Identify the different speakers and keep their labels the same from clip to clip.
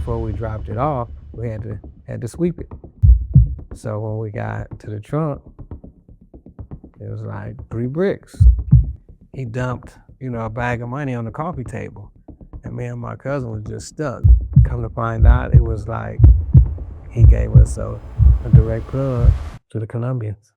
Speaker 1: before we dropped it off, we had to sweep it. So when we got to the trunk, it was like 3 bricks. He dumped, a bag of money on the coffee table, and me and my cousin was just stuck. Come to find out, it was like he gave us a direct plug to the Colombians.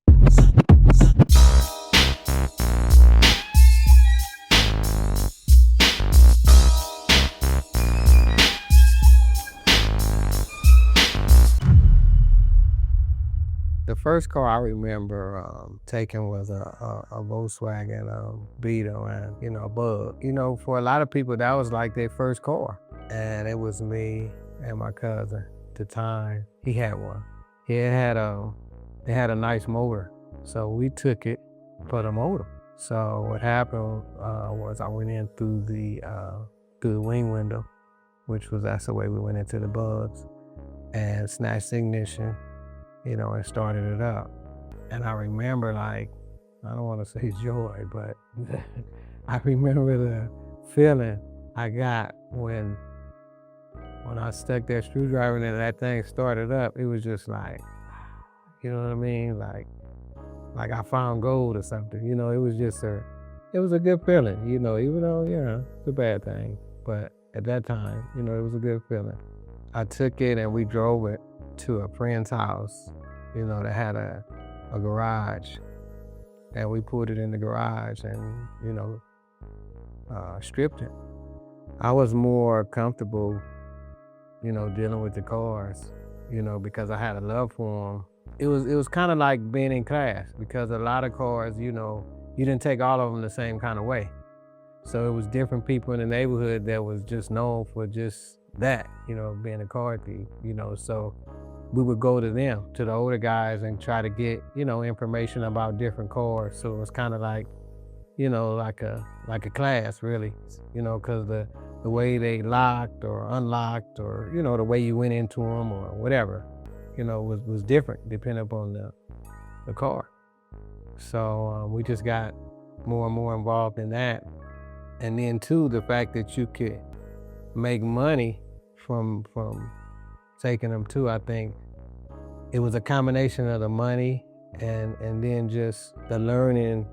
Speaker 1: The first car I remember taking was a Volkswagen Beetle and, a Bug. For a lot of people, that was like their first car. And it was me and my cousin at the time. He had one. It had a nice motor. So we took it for the motor. So what happened was I went in through the wing window, that's the way we went into the Bugs, and snatched the ignition, and started it up. And I remember, I don't want to say joy, but I remember the feeling I got when I stuck that screwdriver in and that thing started up. It was just like, you know what I mean? Like I found gold or something. It was a good feeling, even though, it's a bad thing. But at that time, it was a good feeling. I took it and we drove it to a friend's house, that had a garage. And we put it in the garage and, stripped it. I was more comfortable, dealing with the cars, because I had a love for them. It was kind of like being in class, because a lot of cars, you didn't take all of them the same kind of way. So it was different people in the neighborhood that was just known for just that, being a car thief, so we would go to them, to the older guys, and try to get, information about different cars. So it was kind of like, like a class, really, because the way they locked or unlocked, or, the way you went into them or whatever, was different depending upon the car. So we just got more and more involved in that. And then too, the fact that you could make money from taking them too, I think it was a combination of the money and then just the learning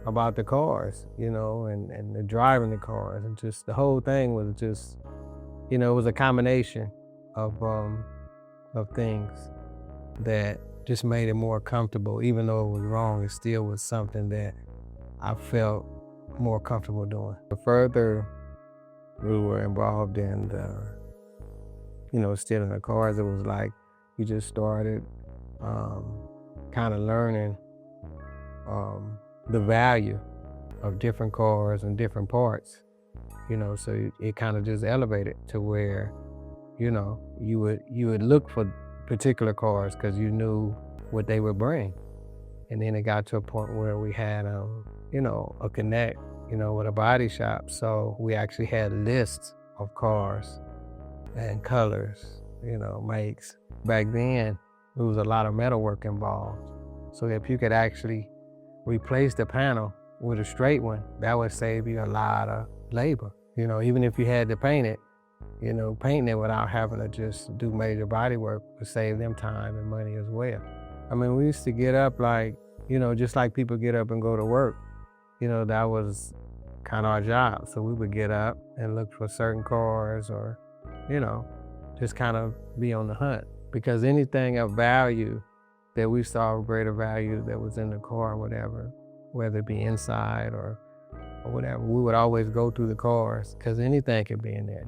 Speaker 1: about the cars, and the driving the cars, and just the whole thing was just, it was a combination of things that just made it more comfortable. Even though it was wrong, it still was something that I felt more comfortable doing. The further we were involved in stealing the cars, it was like you just started kind of learning the value of different cars and different parts, so it kind of just elevated to where, you would look for particular cars because you knew what they would bring. And then it got to a point where we had, a connect, with a body shop. So we actually had lists of cars and colors, makes. Back then, there was a lot of metal work involved. So if you could actually replace the panel with a straight one, that would save you a lot of labor. Even if you had to paint it, painting it without having to just do major body work would save them time and money as well. I mean, we used to get up just like people get up and go to work. That was kind of our job. So we would get up and look for certain cars or, just kind of be on the hunt. Because anything of value that we saw of greater value that was in the car or whatever, whether it be inside or whatever, we would always go through the cars because anything could be in there,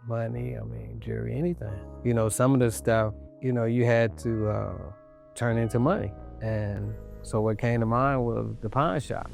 Speaker 1: Money, jewelry, anything. Some of the stuff, you had to turn into money. And so what came to mind was the pawn shop.